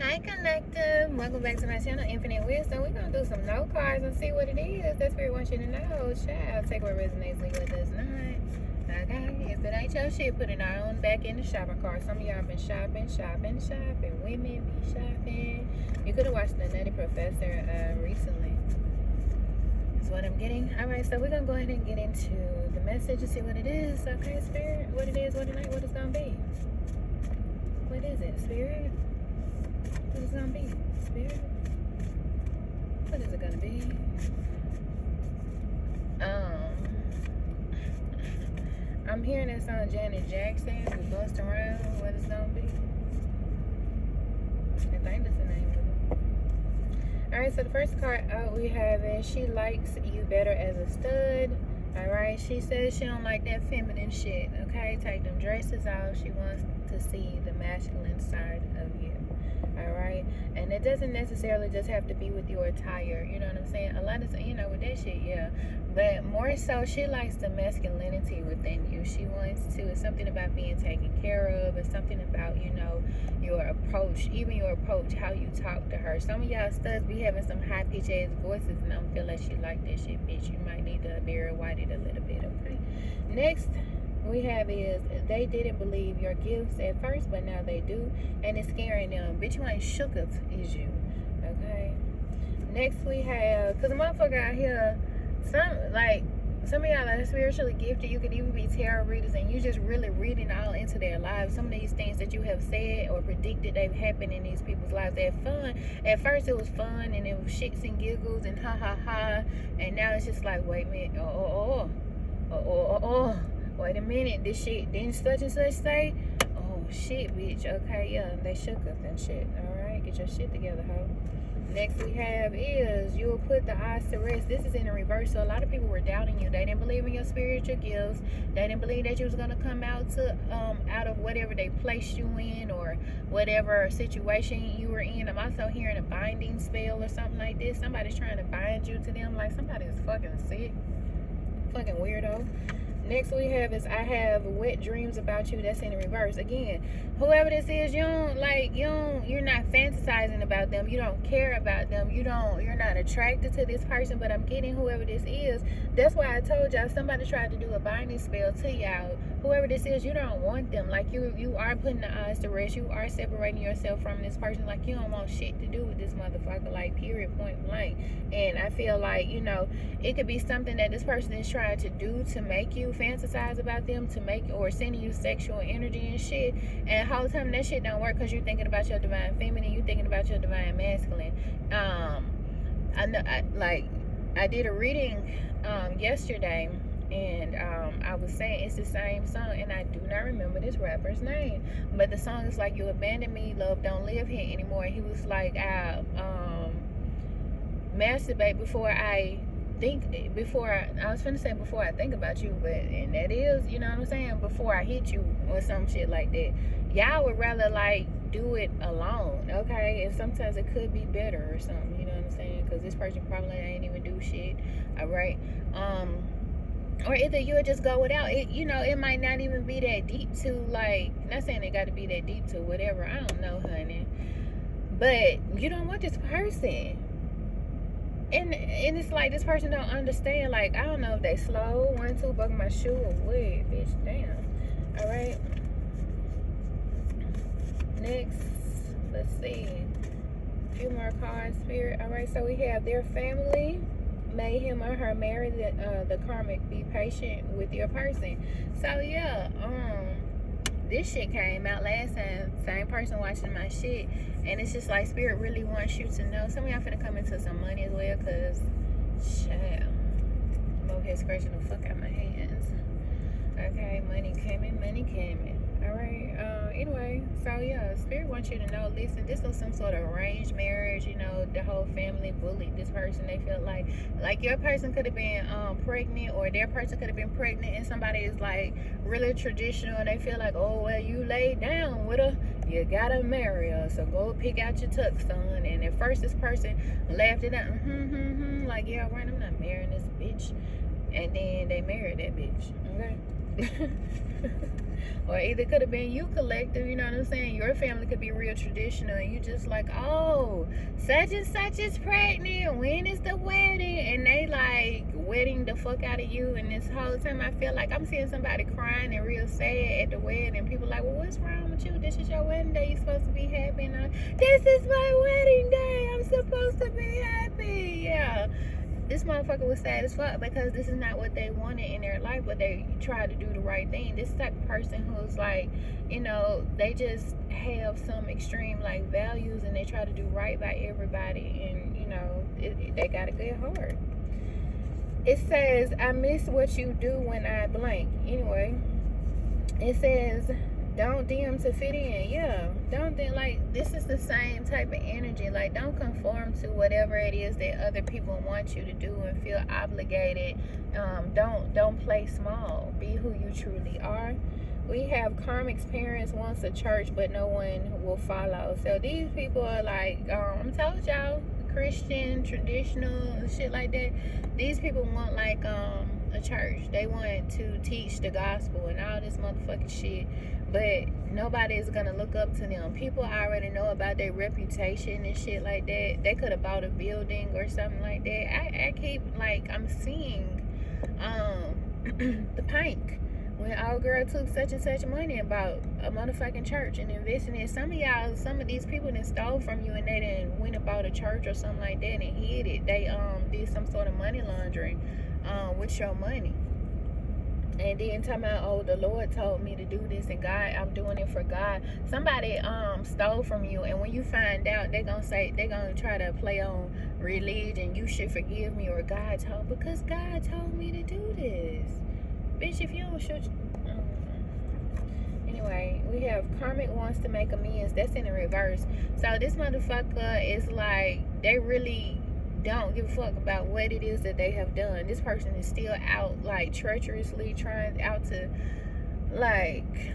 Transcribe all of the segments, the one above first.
Hi, Collective. Welcome back to my channel, Infinite Wisdom. We're going to do some note cards and see what it is that Spirit wants you to know. Child, take what resonates, leave what does not. Okay? If it ain't your shit, put it on back in the shopping cart. Some of y'all been shopping. Women be shopping. You could have watched The Nutty Professor recently. That's what I'm getting. Alright, so we're going to go ahead and get into the message and see what it is. Okay, Spirit? What it is, what it ain't, what it's going to be. What is it, Spirit? What is it gonna be, Spirit? What is it gonna be? I'm hearing that song Janet Jackson with Bust Around. What it's gonna be? I think that's the name of it. Alright, so the first card out we have is she likes you better as a stud. Alright, she says she don't like that feminine shit. Okay, take them dresses out. She wants to see the masculine side of you. Alright, and it doesn't necessarily just have to be with your attire, you know what I'm saying? A lot of, with that shit, yeah, but more so she likes the masculinity within you. She wants to, it's something about being taken care of. It's something about, your approach, even your approach, how you talk to her. Some of y'all studs be having some high pitched ass voices, and I don't feel like she like that shit, bitch. You might need to Barry White it a little bit. Okay, next we have is they didn't believe your gifts at first, but now they do, and it's scaring them. Bitch, you ain't shooketh, is you? Okay. Next we have, cause the motherfucker out here, some of y'all are spiritually gifted. You could even be tarot readers, and you just really reading all into their lives. Some of these things that you have said or predicted they've happened in these people's lives. They're fun. At first it was fun, and it was shits and giggles and ha ha ha, and now it's just like, wait a minute, wait a minute, this shit didn't such and such say? Oh shit, bitch. Okay, yeah, they shook us and shit. Alright, get your shit together, ho. Next we have is you will put the odds to rest. This is in a reverse. So a lot of people were doubting you. They didn't believe in your spiritual gifts. They didn't believe that you was gonna come out of whatever they placed you in or whatever situation you were in. I'm also hearing a binding spell or something like this. Somebody's trying to bind you to them, like somebody's fucking sick. Fucking weirdo. Next we have is I have wet dreams about you. That's in the reverse. Again, whoever this is, you're not fantasizing about them. You don't care about them. You're not attracted to this person, but I'm getting whoever this is. That's why I told y'all somebody tried to do a binding spell to y'all. Whoever this is, you don't want them. Like you are putting the odds to rest. You are separating yourself from this person. Like you don't want shit to do with this motherfucker. Like period, point blank. And I feel like, it could be something that this person is trying to do to make you fantasize about them, to make or sending you sexual energy and shit, and the whole time that shit don't work because you're thinking about your divine feminine, you're thinking about your divine masculine. I did a reading yesterday, and I was saying it's the same song, and I do not remember this rapper's name, but the song is like, you abandoned me, love don't live here anymore. He was like, I masturbate before I think about you, but and that is, you know what I'm saying, before I hit you or some shit like that. Y'all would rather like do it alone, okay? And sometimes it could be better or something, you know what I'm saying, because this person probably ain't even do shit. All right, or either you would just go without it. It might not even be that deep to, like, not saying it got to be that deep to whatever, I don't know, honey, but you don't want this person. And it's like this person don't understand. Like, I don't know if they slow, 1, 2, buckle my shoe or what, bitch. Damn. All right. Next, let's see. A few more cards, Spirit. All right. So we have their family. May him or her marry the karmic. Be patient with your person. So yeah. This shit came out last time. Same person watching my shit. And it's just like Spirit really wants you to know. Some of y'all finna come into some money as well, because, child, I'm over here scratching the fuck out my hands. Okay, money coming. Alright, anyway, so yeah, Spirit wants you to know, listen, this was some sort of arranged marriage, the whole family bullied this person. They felt like your person could have been pregnant, or their person could have been pregnant, and somebody is like really traditional, and they feel like, oh, well, you laid down with her, you gotta marry her, so go pick out your tuck, son. And at first this person laughed it out, like, yeah, right, I'm not marrying this bitch. And then they married that bitch, okay? Or either could have been you collective, you know what I'm saying? Your family could be real traditional and you just like, oh, such and such is pregnant. When is the wedding? And they like wedding the fuck out of you. And this whole time I feel like I'm seeing somebody crying and real sad at the wedding. And people like, well, what's wrong with you? This is your wedding day. You're supposed to be happy. And this is my wedding day. I'm supposed to be happy. Yeah. This motherfucker was sad as fuck because this is not what they wanted in their life, but they tried to do the right thing. This type of person who's like, you know, they just have some extreme like values and they try to do right by everybody, and you know, they got a good heart. It says, I miss what you do when I blank. Anyway, it says, don't DM to fit in. Yeah, don't think like this is the same type of energy. Like, don't conform to whatever it is that other people want you to do and feel obligated. Don't play small. Be who you truly are. We have karmic parents wants a church, but no one will follow. So these people are like, I'm told y'all, Christian, traditional, shit like that. These people want like a church. They want to teach the gospel and all this motherfucking shit, but nobody is gonna look up to them. People already know about their reputation and shit like that. They could have bought a building or something like that. I keep like, I'm seeing the Pink, when our girl took such and such money about a motherfucking church and investing in some of these people that stole from you and they didn't went about a church or something like that and hid it. They did some sort of money laundering with your money. And then talking about, oh, the Lord told me to do this and God, I'm doing it for God. Somebody stole from you, and when you find out, they're gonna try to play on religion. You should forgive me, or because God told me to do this. Bitch, if you don't shoot anyway, we have karmic wants to make amends. That's in the reverse. So this motherfucker is like, they really don't give a fuck about what it is that they have done. This person is still out like treacherously trying out to like,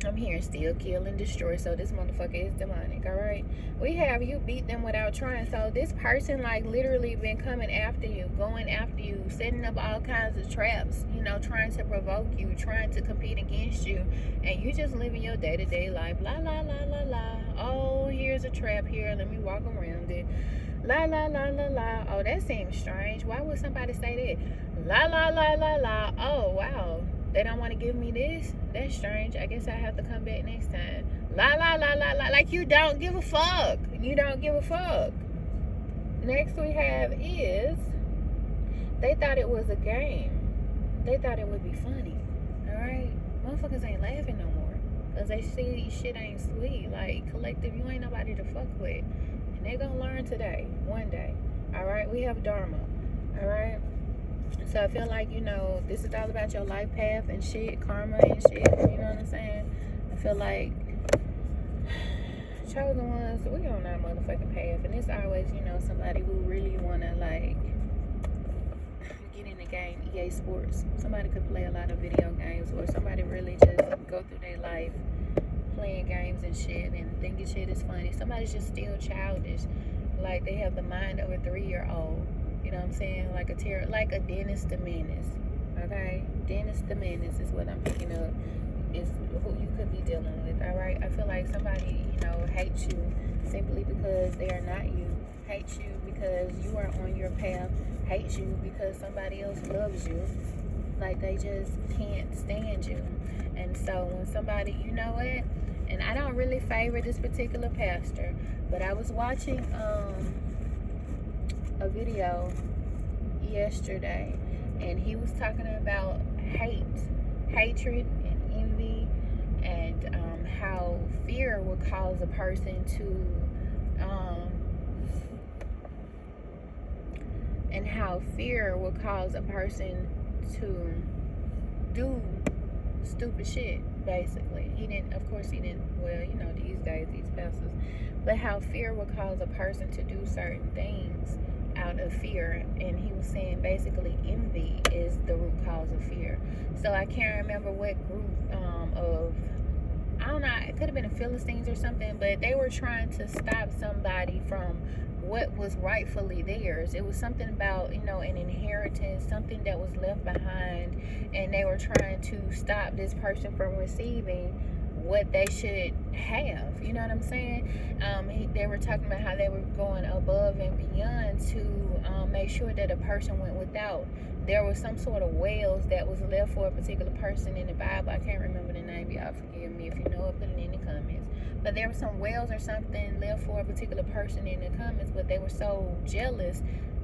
I'm hearing steal, kill, and destroy. So this motherfucker is demonic. All right, we have you beat them without trying. So this person like literally been coming after you, going after you, setting up all kinds of traps, you know, trying to provoke you, trying to compete against you, and you just living your day-to-day life. La la la la la. Oh, here's a trap here, let me walk around it. La la la la la. Oh, that seems strange. Why would somebody say that? La la la la la. Oh wow, they don't want to give me this? That's strange. I guess I have to come back next time. La la la la la. Like you don't give a fuck. You don't give a fuck. Next we have is, they thought it was a game. They thought it would be funny. Alright? Motherfuckers ain't laughing no more. Because they see shit ain't sweet. Like, collective, you ain't nobody to fuck with. And they gonna learn today. One day. Alright? We have Dharma. Alright? So I feel like, you know, this is all about your life path and shit, karma and shit, you know what I'm saying? I feel like chosen ones, we on our motherfucking path, and it's always, you know, somebody who really wanna like get in the game. EA Sports, somebody could play a lot of video games, or somebody really just go through their life playing games and shit and thinking shit is funny. Somebody's just still childish, like they have the mind of a 3-year-old. You know what I'm saying? Like a Dennis the Menace. Okay? Dennis the Menace is what I'm picking up. Is who you could be dealing with. Alright? I feel like somebody, you know, hates you simply because they are not you. Hates you because you are on your path. Hates you because somebody else loves you. Like they just can't stand you. And so when somebody, you know what? And I don't really favor this particular pastor, but I was watching a video yesterday, and he was talking about hatred and envy, and how fear will cause a person to do stupid shit, basically. He didn't, well, you know, these days, these pastors, but how fear will cause a person to do certain things out of fear. And he was saying basically envy is the root cause of fear. So I can't remember what group I don't know, it could have been the Philistines or something, but they were trying to stop somebody from what was rightfully theirs. It was something about, you know, an inheritance, something that was left behind, and they were trying to stop this person from receiving what they should have. You know what I'm saying? They were talking about how they were going above and beyond to make sure that a person went without. There was some sort of wells that was left for a particular person in the Bible. I can't remember the name. Y'all forgive me. If you know it, put it in the comments. But there were some wells or something left for a particular person in the comments, but they were so jealous,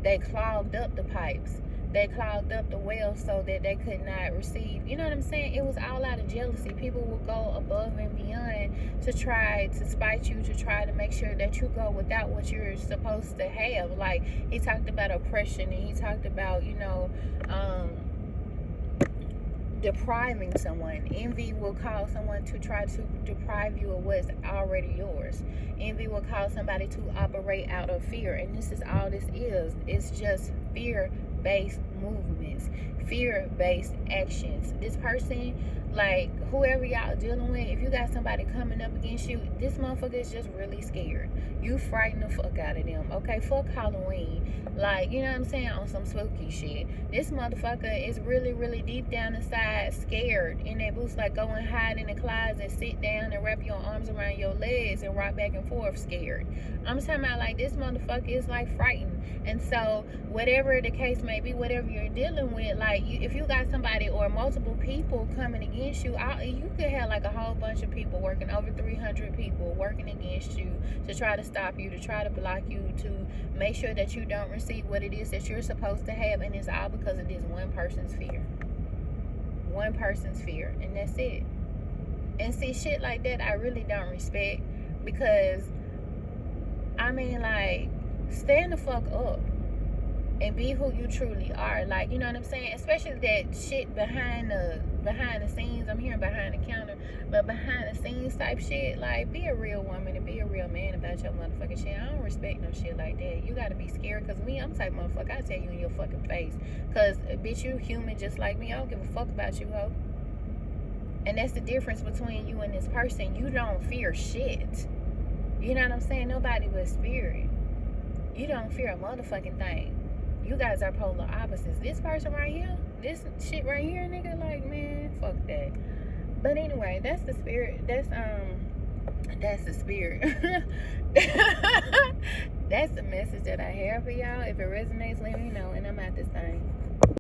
they clogged up the pipes. They clogged up the wells so that they could not receive. You know what I'm saying? It was all out of jealousy. People will go above and beyond to try to spite you, to try to make sure that you go without what you're supposed to have. Like, he talked about oppression, and he talked about, you know, depriving someone. Envy will cause someone to try to deprive you of what's already yours. Envy will cause somebody to operate out of fear, and this is all this is. It's just fear-based movements, fear-based actions. This person, like whoever y'all dealing with, if you got somebody coming up against you, this motherfucker is just really scared. You frighten the fuck out of them. Okay, fuck Halloween. Like, you know what I'm saying, on some spooky shit. This motherfucker is really, really deep down inside scared in that boots, like go and hide in the closet, sit down and wrap your arms around your legs and rock back and forth scared. I'm talking about, like, this motherfucker is like frightened. And so whatever the case may be, whatever you're dealing with, like, if you got somebody or multiple people coming against you, you could have like a whole bunch of people working, over 300 people working against you to try to stop you, to try to block you, to make sure that you don't receive what it is that you're supposed to have. And it's all because of this one person's fear. One person's fear, and that's it. And see, shit like that I really don't respect, because I mean, like, stand the fuck up and be who you truly are. Like, you know what I'm saying? Especially that shit behind the scenes. I'm hearing behind the counter, but behind the scenes type shit. Like, be a real woman and be a real man about your motherfucking shit. I don't respect no shit like that. You gotta be scared, because me, I'm the type of motherfucker, I tell you in your fucking face. Because, bitch, you human just like me. I don't give a fuck about you, ho. And that's the difference between you and this person. You don't fear shit. You know what I'm saying? Nobody but spirit. You don't fear a motherfucking thing. You guys are polar opposites. This person right here, this shit right here, nigga, like, man, fuck that. But anyway, that's the spirit. That's the spirit. That's the message that I have for y'all. If it resonates, let me know, and I'm at this thing.